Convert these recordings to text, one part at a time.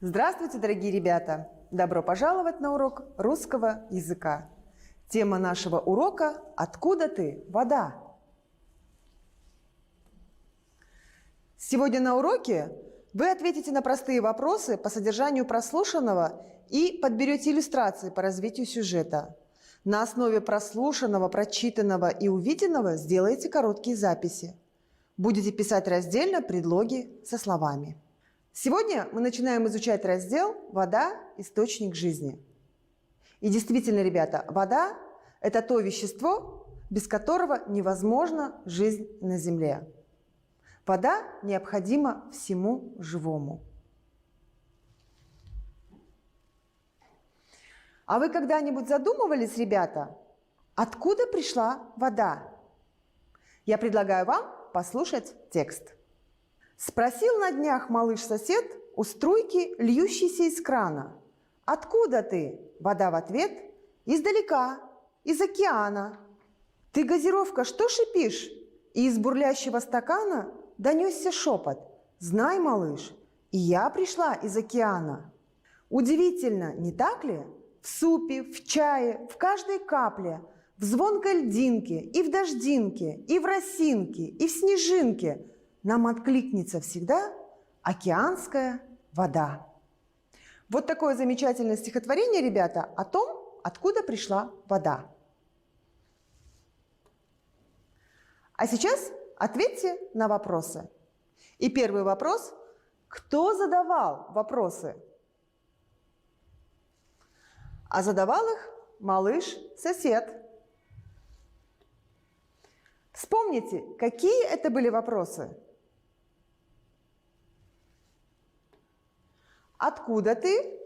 Здравствуйте, дорогие ребята! Добро пожаловать на урок русского языка. Тема нашего урока – «Откуда ты, вода?». Сегодня на уроке вы ответите на простые вопросы по содержанию прослушанного и подберете иллюстрации по развитию сюжета. На основе прослушанного, прочитанного и увиденного сделайте короткие записи. Будете писать раздельно предлоги со словами. Сегодня мы начинаем изучать раздел «Вода – источник жизни». И действительно, ребята, вода – это то вещество, без которого невозможна жизнь на Земле. Вода необходима всему живому. А вы когда-нибудь задумывались, ребята, откуда пришла вода? Я предлагаю вам послушать текст. Спросил на днях малыш-сосед у струйки, льющейся из крана: «Откуда ты?» Вода в ответ: «Издалека, из океана». «Ты, газировка, что шипишь?» И из бурлящего стакана донесся шепот: «Знай, малыш, и я пришла из океана». Удивительно, не так ли? В супе, в чае, в каждой капле, в звонкой льдинке, и в дождинке, и в росинке, и в снежинке нам откликнется всегда океанская вода. Вот такое замечательное стихотворение, ребята, о том, откуда пришла вода. А сейчас ответьте на вопросы. И первый вопрос: кто задавал вопросы? А задавал их малыш-сосед. Вспомните, какие это были вопросы? Откуда ты?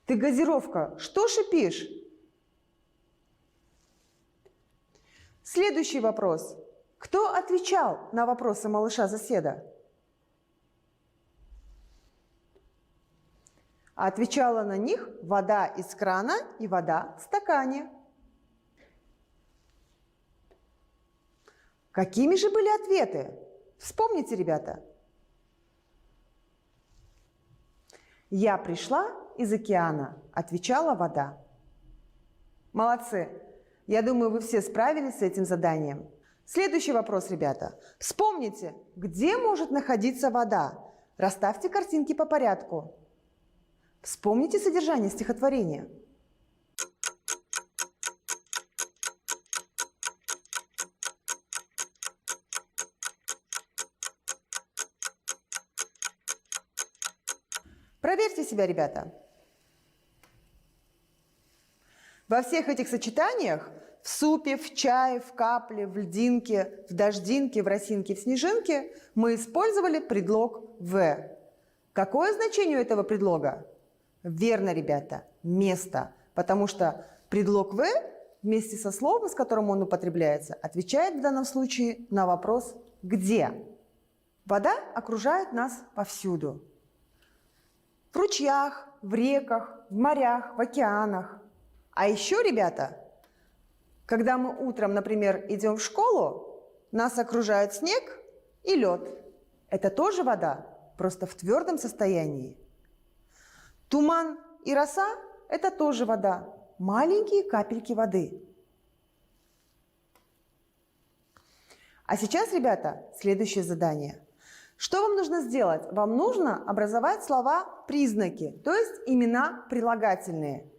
Ты, газировка, что шипишь? Следующий вопрос. Кто отвечал на вопросы малыша-соседа? А отвечала на них вода из крана и вода в стакане. Какими же были ответы? Вспомните, ребята. «Я пришла из океана», – отвечала вода. Молодцы! Я думаю, вы все справились с этим заданием. Следующий вопрос, ребята. Вспомните, где может находиться вода? Расставьте картинки по порядку. Вспомните содержание стихотворения. Проверьте себя, ребята. Во всех этих сочетаниях – в супе, в чае, в капле, в льдинке, в дождинке, в росинке, в снежинке – мы использовали предлог «в». Какое значение у этого предлога? Верно, ребята, место. Потому что предлог «в» вместе со словом, с которым он употребляется, отвечает в данном случае на вопрос «где?». Вода окружает нас повсюду. В ручьях, в реках, в морях, в океанах. А еще, ребята, когда мы утром, например, идем в школу, нас окружает снег и лед. Это тоже вода, просто в твердом состоянии. Туман и роса – это тоже вода, маленькие капельки воды. А сейчас, ребята, следующее задание. Что вам нужно сделать? Вам нужно образовать слова-признаки, то есть имена прилагательные.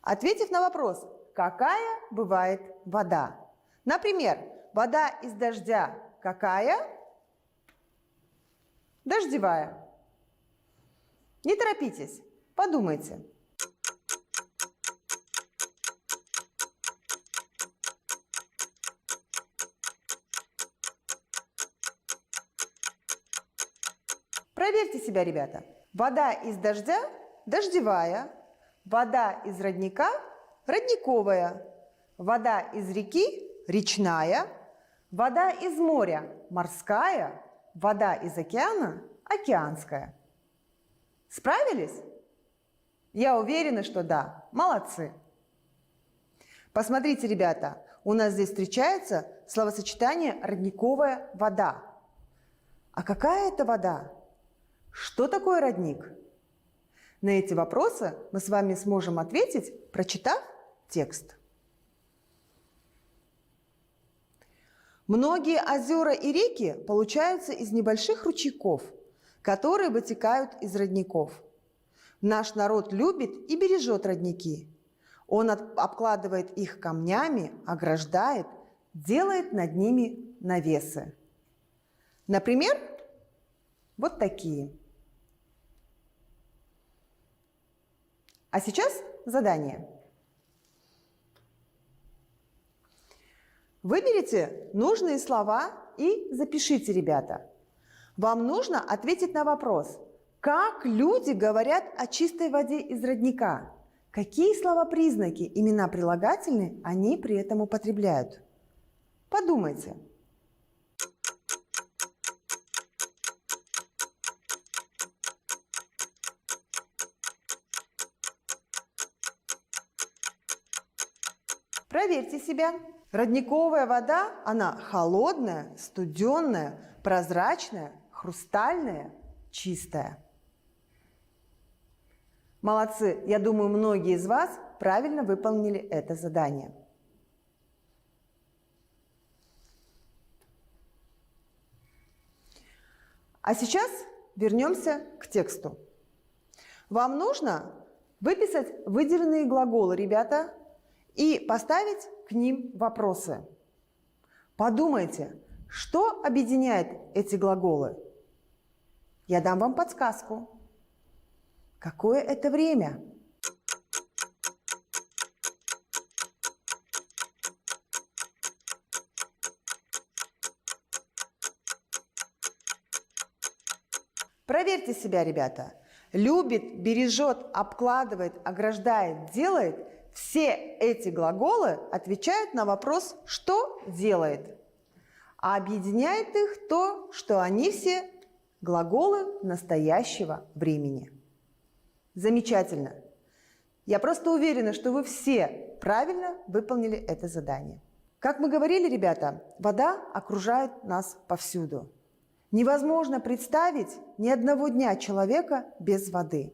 Ответив на вопрос, какая бывает вода. Например, вода из дождя какая? Дождевая. Не торопитесь, подумайте. Проверьте себя, ребята. Вода из дождя – дождевая. Вода из родника – родниковая. Вода из реки – речная. Вода из моря – морская. Вода из океана – океанская. Справились? Я уверена, что да. Молодцы! Посмотрите, ребята, у нас здесь встречается словосочетание «родниковая вода». А какая это вода? Что такое родник? На эти вопросы мы с вами сможем ответить, прочитав текст. Многие озера и реки получаются из небольших ручейков, которые вытекают из родников. Наш народ любит и бережет родники. Он обкладывает их камнями, ограждает, делает над ними навесы. Например, вот такие. А сейчас задание. Выберите нужные слова и запишите, ребята. Вам нужно ответить на вопрос, как люди говорят о чистой воде из родника. Какие слова-признаки, имена прилагательные они при этом употребляют? Подумайте. Проверьте себя. Родниковая вода, она холодная, студенная, прозрачная, хрустальная, чистая. Молодцы! Я думаю, многие из вас правильно выполнили это задание. А сейчас вернемся к тексту. Вам нужно выписать выделенные глаголы, ребята, и поставить к ним вопросы. Подумайте, что объединяет эти глаголы? Я дам вам подсказку. Какое это время? Проверьте себя, ребята. Любит, бережет, обкладывает, ограждает, делает. Все эти глаголы отвечают на вопрос «что делает?». А объединяет их то, что они все глаголы настоящего времени. Замечательно! Я просто уверена, что вы все правильно выполнили это задание. Как мы говорили, ребята, вода окружает нас повсюду. Невозможно представить ни одного дня человека без воды.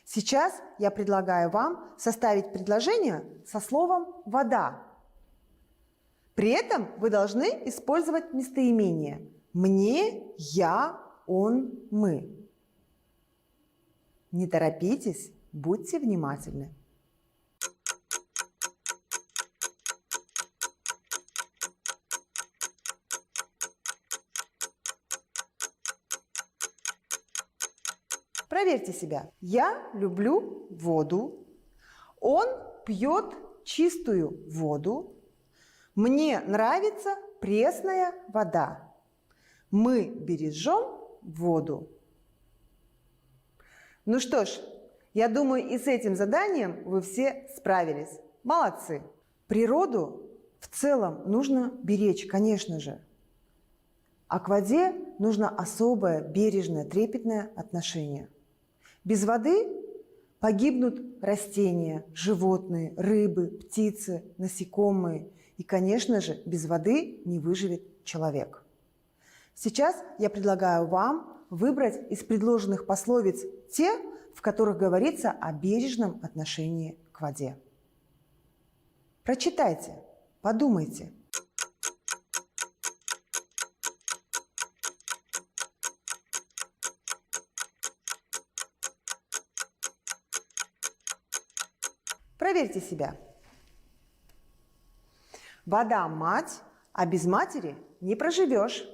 Сейчас я предлагаю вам составить предложение со словом «вода». При этом вы должны использовать местоимение «мне», «я», «он», «мы». Не торопитесь, будьте внимательны. Проверьте себя. Я люблю воду. Он пьет чистую воду. Мне нравится пресная вода. Мы бережем воду. Ну что ж, я думаю, и с этим заданием вы все справились. Молодцы! Природу в целом нужно беречь, конечно же. А к воде нужно особое, бережное, трепетное отношение. Без воды погибнут растения, животные, рыбы, птицы, насекомые. И, конечно же, без воды не выживет человек. Сейчас я предлагаю вам выбрать из предложенных пословиц те, в которых говорится о бережном отношении к воде. Прочитайте, подумайте. Проверьте себя. Вода – мать, а без матери не проживешь.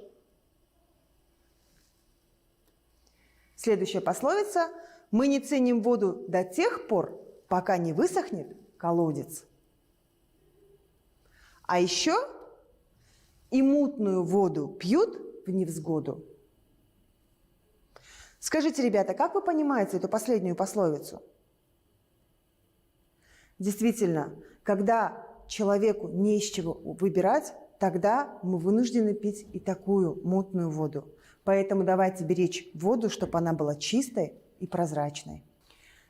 Следующая пословица. Мы не ценим воду до тех пор, пока не высохнет колодец. А еще и мутную воду пьют в невзгоду. Скажите, ребята, как вы понимаете эту последнюю пословицу? Действительно, когда человеку не из чего выбирать, тогда мы вынуждены пить и такую мутную воду. Поэтому давайте беречь воду, чтобы она была чистой и прозрачной.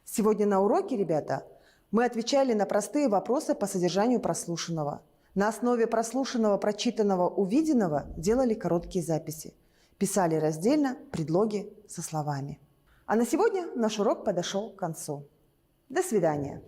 Сегодня на уроке, ребята, мы отвечали на простые вопросы по содержанию прослушанного. На основе прослушанного, прочитанного, увиденного делали короткие записи. Писали раздельно предлоги со словами. А на сегодня наш урок подошел к концу. До свидания.